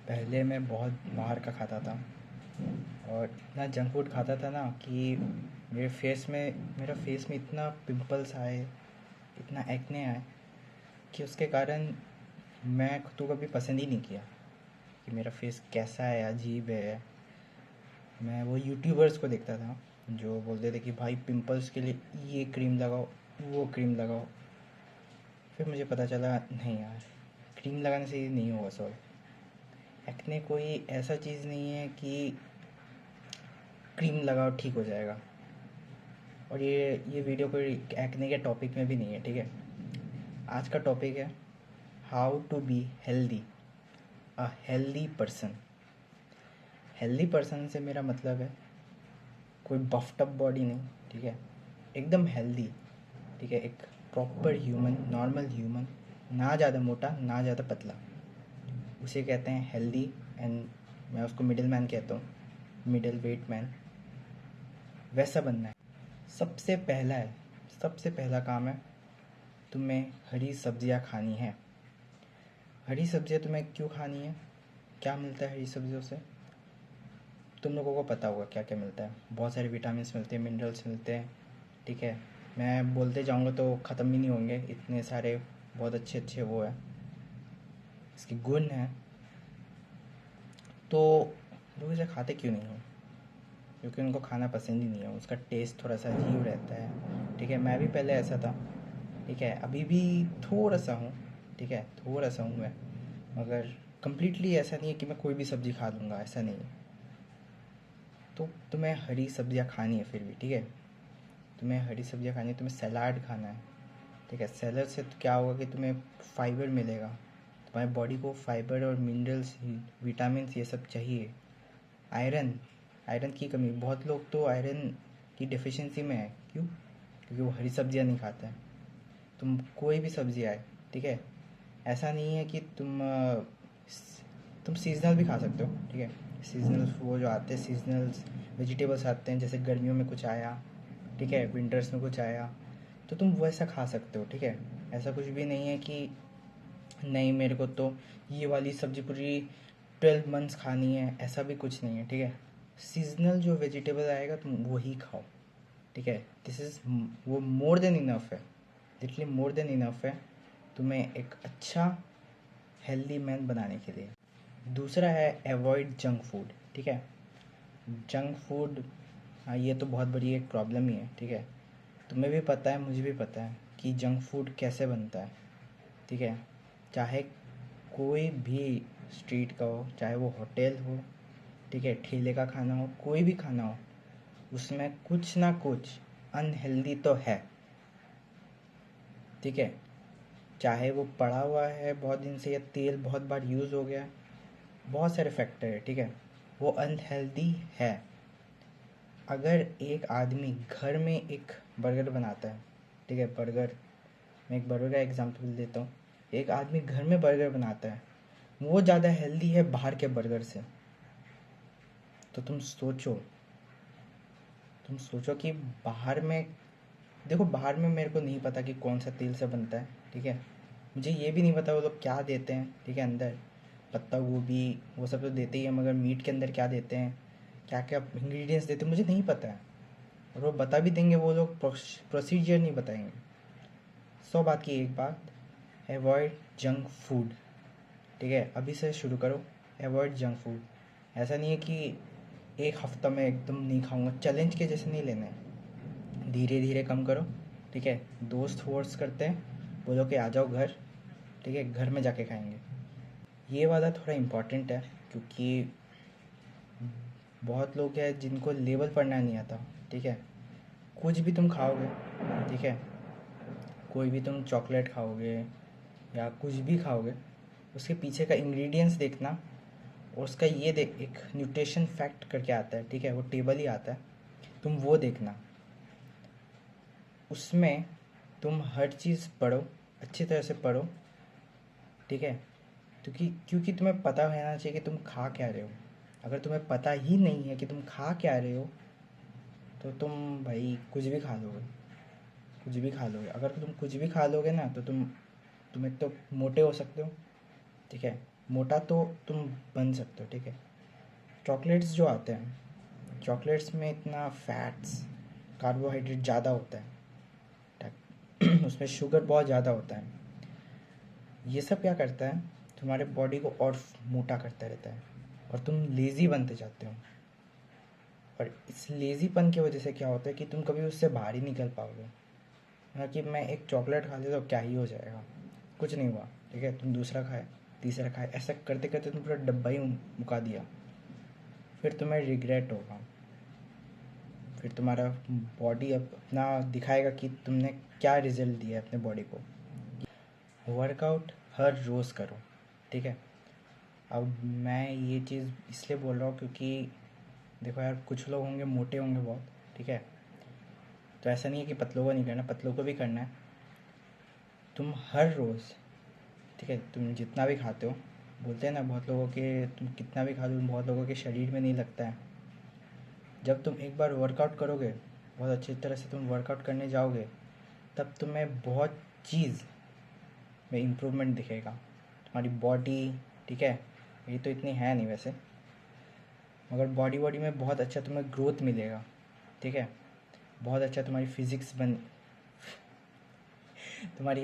पहले मैं बहुत बाहर का खाता था और इतना जंक फूड खाता था ना कि मेरा फेस में इतना पिंपल्स आए, इतना एक्ने आए कि उसके कारण मैं खुद को कभी पसंद ही नहीं किया कि मेरा फेस कैसा है, अजीब है। मैं वो यूट्यूबर्स को देखता था जो बोलते थे कि भाई पिंपल्स के लिए ये क्रीम लगाओ, वो क्रीम लगाओ। फिर मुझे पता चला नहीं यार, क्रीम लगाने से ये नहीं होगा सॉल्व। एक्ने कोई ऐसा चीज़ नहीं है कि क्रीम लगाओ ठीक हो जाएगा। और ये वीडियो कोई एक्ने के टॉपिक में भी नहीं है, ठीक है। आज का टॉपिक है how to be healthy, a healthy person. Healthy person से मेरा मतलब है कोई बफ्ड अप बॉडी नहीं, ठीक है, एकदम हेल्दी, ठीक है, एक प्रॉपर ह्यूमन, नॉर्मल ह्यूमन, ना ज़्यादा मोटा ना ज़्यादा पतला, उसे कहते हैं हेल्दी। एंड मैं उसको मिडिल मैन कहता हूँ, मिडिल वेट मैन। वैसा बनना है। सबसे पहला काम है तुम्हें हरी सब्जियाँ खानी है। हरी सब्जियाँ तुम्हें क्यों खानी है? क्या मिलता है हरी सब्जियों से? तुम लोगों को पता होगा क्या क्या मिलता है। बहुत सारे विटामिन्स मिलते हैं, मिनरल्स मिलते हैं, ठीक है। मैं बोलते जाऊँगा तो ख़त्म भी नहीं होंगे, इतने सारे बहुत अच्छे अच्छे वो है, इसके गुण हैं। तो लोग इसे खाते क्यों नहीं हो? क्योंकि उनको खाना पसंद ही नहीं है, उसका टेस्ट थोड़ा सा अजीब रहता है, ठीक है। मैं भी पहले ऐसा था, ठीक है, अभी भी थोड़ा सा हूँ, ठीक है, थोड़ा सा हूँ मैं, मगर कम्प्लीटली ऐसा नहीं है कि मैं कोई भी सब्ज़ी खा लूँगा, ऐसा नहीं है। तो तुम्हें हरी सब्जियाँ खानी है फिर भी, ठीक है। तुम्हें हरी सब्जियाँ खानी है, तुम्हें सलाद खाना है, ठीक है। सैलड से तो क्या होगा कि तुम्हें फाइबर मिलेगा, तुम्हारी बॉडी को फाइबर और मिनरल्स, विटामिन ये सब चाहिए। आयरन, आयरन की कमी, बहुत लोग तो आयरन की डिफिशियंसी में है। क्यों? क्योंकि वो हरी सब्जियाँ नहीं खाते हैं। तुम कोई भी सब्जी आए, ठीक है, ऐसा नहीं है कि तुम सीजनल भी खा सकते हो, ठीक है। सीजनल वो जो आते हैं, सीजनल वेजिटेबल्स आते हैं, जैसे गर्मियों में कुछ आया, ठीक है, विंटर्स में कुछ आया, तो तुम वैसा खा सकते हो, ठीक है। ऐसा कुछ भी नहीं है कि नहीं मेरे को तो ये वाली सब्जी पूरी 12 मंथ्स खानी है, ऐसा भी कुछ नहीं है, ठीक है। सीजनल जो वेजिटेबल आएगा तुम वही खाओ, ठीक है। दिस इज़ वो मोर देन इनफ है, लिटरली मोर देन इनफ है तुम्हें एक अच्छा हेल्दी मैन बनाने के लिए। दूसरा है अवॉइड जंक फूड, ठीक है। जंक फूड, हाँ, ये तो बहुत बड़ी एक प्रॉब्लम ही है, ठीक है। तुम्हें भी पता है, मुझे भी पता है कि जंक फूड कैसे बनता है, ठीक है। चाहे कोई भी स्ट्रीट का हो, चाहे वो होटल हो, ठीक है, ठेले का खाना हो, कोई भी खाना हो, उसमें कुछ ना कुछ अनहेल्दी तो है, ठीक है। चाहे वो पड़ा हुआ है बहुत दिन से, या तेल बहुत बार यूज़ हो गया, बहुत सारे फैक्टर है, ठीक है, वो अनहेल्दी है। अगर एक आदमी घर में एक बर्गर बनाता है, ठीक है, बर्गर, मैं एक बर्गर का एग्जांपल देता हूँ। एक आदमी घर में बर्गर बनाता है, वो ज़्यादा हेल्दी है बाहर के बर्गर से। तो तुम सोचो कि बाहर में, देखो बाहर में मेरे को नहीं पता कि कौन सा तेल से बनता है, ठीक है। मुझे ये भी नहीं पता वो लोग क्या देते हैं, ठीक है, अंदर पत्ता गोभी वो सब तो देते ही हैं, मगर मीट के अंदर क्या देते हैं, क्या क्या इंग्रेडिएंट्स देते हैं, मुझे नहीं पता है। और वो बता भी देंगे, वो लोग प्रोसीजर नहीं बताएंगे। 100 बात की एक बात, अवॉइड जंक फूड, ठीक है, अभी से शुरू करो। अवॉइड जंक फूड, ऐसा नहीं है कि एक हफ्ता में एकदम नहीं खाऊंगा, चैलेंज के जैसे नहीं लेना है, धीरे धीरे कम करो, ठीक है। दोस्त फोर्स करते हैं, बोलो कि आ जाओ घर, ठीक है, घर में जाके खाएंगे। ये वाला थोड़ा इम्पोर्टेंट है, क्योंकि बहुत लोग हैं जिनको लेवल पढ़ना नहीं आता, ठीक है। कुछ भी तुम खाओगे, ठीक है, कोई भी तुम चॉकलेट खाओगे या कुछ भी खाओगे, उसके पीछे का इंग्रेडिएंट्स देखना, और उसका ये देख, एक न्यूट्रिशन फैक्ट करके आता है, ठीक है, वो टेबल ही आता है, तुम वो देखना। उसमें तुम हर चीज़ पढ़ो, अच्छी तरह से पढ़ो, ठीक है। क्योंकि तुम्हें पता रहना चाहिए कि तुम खा क्या रहे हो। अगर तुम्हें पता ही नहीं है कि तुम खा क्या रहे हो, तो तुम भाई कुछ भी खा लोगे, कुछ भी खा लोगे। अगर तुम कुछ भी खा लोगे ना, तो तुम एक तो मोटे हो सकते हो, ठीक है, मोटा तो तुम बन सकते हो, ठीक है। चॉकलेट्स जो आते हैं, चॉकलेट्स में इतना फैट्स, कार्बोहाइड्रेट ज़्यादा होता है, उसमें शुगर बहुत ज़्यादा होता है। ये सब क्या करता है, तुम्हारे बॉडी को और मोटा करता रहता है और तुम लेज़ी बनते जाते हो। और इस लेज़ीपन की वजह से क्या होता है कि तुम कभी उससे बाहर ही निकल पाओगे। हाँ, कि मैं एक चॉकलेट खा लेता तो क्या ही हो जाएगा, कुछ नहीं हुआ, ठीक है। तुम दूसरा खाए, तीसरा खाए, ऐसा करते करते तुम पूरा डब्बा ही मुका दिया। फिर तुम्हें रिग्रेट होगा, फिर तुम्हारा बॉडी अपना दिखाएगा कि तुमने क्या रिजल्ट दिया अपने बॉडी को। वर्कआउट हर रोज़ करो, ठीक है। अब मैं ये चीज़ इसलिए बोल रहा हूँ क्योंकि देखो यार, कुछ लोग होंगे मोटे होंगे बहुत, ठीक है। तो ऐसा नहीं है कि पतलों को नहीं करना, पतलों को भी करना है। तुम हर रोज़, ठीक है, तुम जितना भी खाते हो, बोलते हैं ना बहुत लोगों के, तुम कितना भी खा लो बहुत लोगों के शरीर में नहीं लगता है। जब तुम एक बार वर्कआउट करोगे, बहुत अच्छी तरह से तुम वर्कआउट करने जाओगे, तब तुम्हें बहुत चीज़ में इम्प्रूवमेंट दिखेगा। तुम्हारी बॉडी, ठीक है, ये तो इतनी है नहीं वैसे, मगर बॉडी में बहुत अच्छा तुम्हें ग्रोथ मिलेगा, ठीक है। बहुत अच्छा तुम्हारी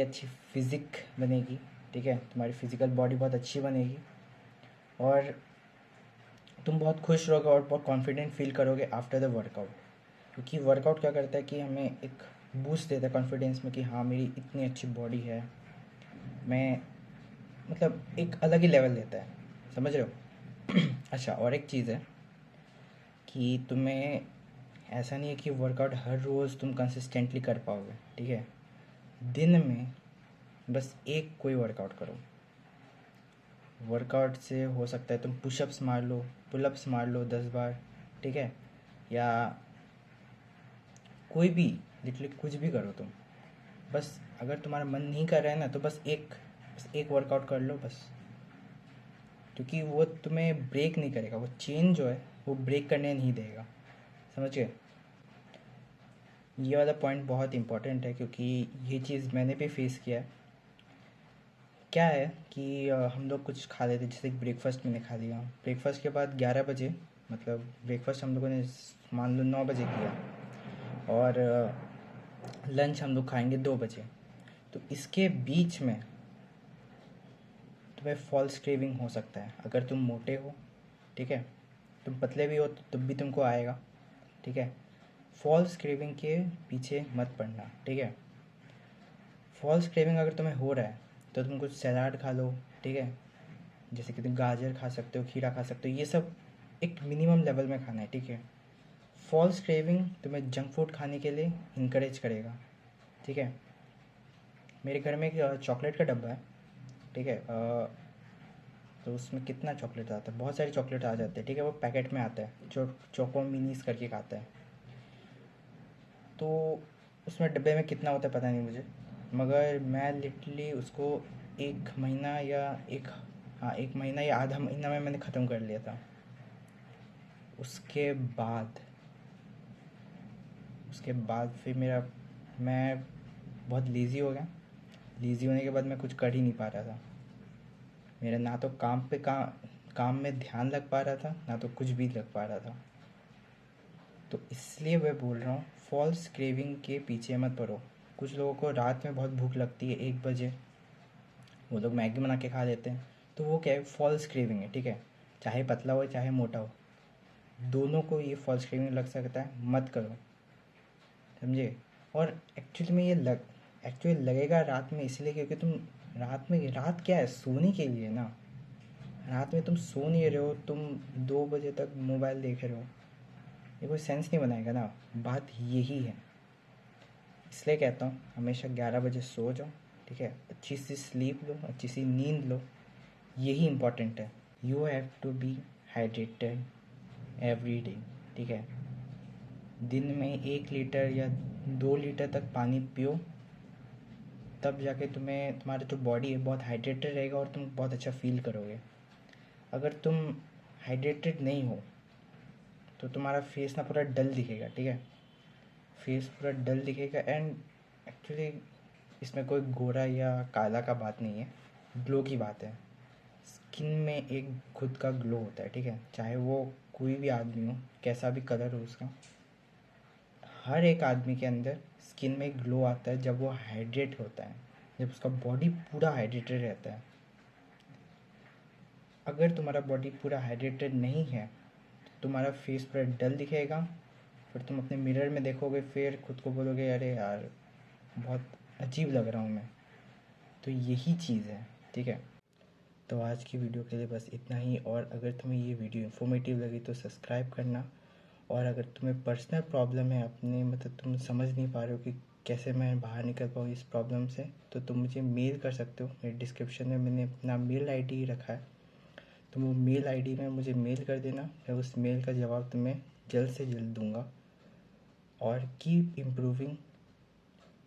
अच्छी फिज़िक बनेगी, ठीक है। तुम्हारी फिज़िकल बॉडी बहुत अच्छी बनेगी और तुम बहुत खुश रहोगे और बहुत कॉन्फिडेंट फील करोगे आफ्टर द वर्कआउट। क्योंकि वर्कआउट क्या करता है कि हमें एक बूस्ट देता है कॉन्फिडेंस में कि हाँ, मेरी इतनी अच्छी बॉडी है, मैं, मतलब एक अलग ही लेवल देता है, समझ रहे हो। अच्छा, और एक चीज़ है कि तुम्हें ऐसा नहीं है कि वर्कआउट हर रोज़ तुम कंसिस्टेंटली कर पाओगे, ठीक है। दिन में बस एक कोई वर्कआउट करो। वर्कआउट से हो सकता है तुम पुशअप्स मार लो, पुलअप्स मार लो 10 बार, ठीक है, या कोई भी, लिटरली कुछ भी करो तुम। बस अगर तुम्हारा मन नहीं कर रहा है ना, तो बस एक वर्कआउट कर लो बस। क्योंकि वो तुम्हें ब्रेक नहीं करेगा, वो चेन जो है वो ब्रेक करने नहीं देगा, समझ गए। ये वाला पॉइंट बहुत इंपॉर्टेंट है क्योंकि ये चीज़ मैंने भी फेस किया है। क्या है कि हम लोग कुछ खा लेते, जैसे ब्रेकफास्ट मैंने खा लिया, ब्रेकफास्ट के बाद 11 बजे, मतलब ब्रेकफास्ट हम लोगों ने मान लो 9 बजे किया, और लंच हम लोग खाएंगे 2 बजे। तो इसके बीच में तुम्हें फॉल्स क्रेविंग हो सकता है। अगर तुम मोटे हो, ठीक है, तुम पतले भी हो तो तब भी तुमको आएगा, ठीक है। फॉल्स क्रेविंग के पीछे मत पड़ना, ठीक है। फॉल्स क्रेविंग अगर तुम्हें हो रहा है तो तुम कुछ सलाद खा लो, ठीक है। जैसे कि तुम गाजर खा सकते हो, खीरा खा सकते हो, ये सब एक मिनिमम लेवल में खाना है, ठीक है। फॉल्स क्रेविंग तुम्हें जंक फूड खाने के लिए इनकरेज करेगा, ठीक है। मेरे घर में एक चॉकलेट का डब्बा है, ठीक है। तो उसमें कितना चॉकलेट आता है, बहुत सारे चॉकलेट आ जाते हैं, ठीक है। वो पैकेट में आता है, जो चोको मिनीस करके खाता है। तो उसमें डब्बे में कितना होता है पता नहीं मुझे, मगर मैं लिटरली उसको एक महीना या एक हाँ, 1 महीना या आधा महीना में मैंने ख़त्म कर लिया था। उसके बाद उसके बाद फिर मैं बहुत लेज़ी हो गया। लेज़ी होने के बाद मैं कुछ कर ही नहीं पा रहा था। मेरा ना तो काम में ध्यान लग पा रहा था, ना तो कुछ भी लग पा रहा था। तो इसलिए मैं बोल रहा हूँ, फॉल्स क्रेविंग के पीछे मत पड़ो। कुछ लोगों को रात में बहुत भूख लगती है 1 बजे, वो लोग मैगी बना के खा लेते हैं। तो वो क्या है, फॉल्स क्रेविंग है, ठीक है। चाहे पतला हो चाहे मोटा हो, दोनों को ये फॉल्स क्रेविंग लग सकता है, मत करो, समझे। और एक्चुअली लगेगा रात में इसलिए क्योंकि तुम रात क्या है, सोने के लिए ना। रात में तुम सो नहीं रहे हो, तुम 2 बजे तक मोबाइल देख रहे हो, ये कोई सेंस नहीं बनाएगा ना। बात यही है, इसलिए कहता हूँ हमेशा 11 बजे सो जाओ, ठीक है। अच्छी सी स्लीप लो, अच्छी सी नींद लो, यही इम्पोर्टेंट है। You have to be hydrated every day, ठीक है। दिन में 1 लीटर या 2 लीटर तक पानी पियो, तब जाके तुम्हारा जो बॉडी है बहुत हाइड्रेटेड रहेगा और तुम बहुत अच्छा फील करोगे। अगर तुम हाइड्रेटेड नहीं हो तो तुम्हारा फेस ना पूरा डल दिखेगा, ठीक है। फेस पूरा डल दिखेगा, एंड एक्चुअली इसमें कोई गोरा या काला का बात नहीं है, ग्लो की बात है। स्किन में एक खुद का ग्लो होता है, ठीक है, चाहे वो कोई भी आदमी हो, कैसा भी कलर हो उसका, हर एक आदमी के अंदर स्किन में ग्लो आता है जब वो हाइड्रेट होता है, जब उसका बॉडी पूरा हाइड्रेटेड रहता है। अगर तुम्हारा बॉडी पूरा हाइड्रेटेड नहीं है तो तुम्हारा फेस पूरा डल दिखेगा, फिर तुम अपने मिरर में देखोगे, फिर खुद को बोलोगे अरे यार बहुत अजीब लग रहा हूँ मैं। तो यही चीज़ है, ठीक है। तो आज की वीडियो के लिए बस इतना ही, और अगर तुम्हें ये वीडियो इन्फॉर्मेटिव लगी तो सब्सक्राइब करना। और अगर तुम्हें पर्सनल प्रॉब्लम है अपने, मतलब तुम समझ नहीं पा रहे हो कि कैसे मैं बाहर निकल पाऊँ इस प्रॉब्लम से, तो तुम मुझे मेल कर सकते हो। मेरे डिस्क्रिप्शन में मैंने अपना मेल आईडी रखा है, तुम वो मेल आईडी में मुझे मेल कर देना, मैं उस मेल का जवाब तुम्हें जल्द से जल्द दूंगा। और keep improving.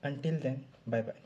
Until then, bye bye.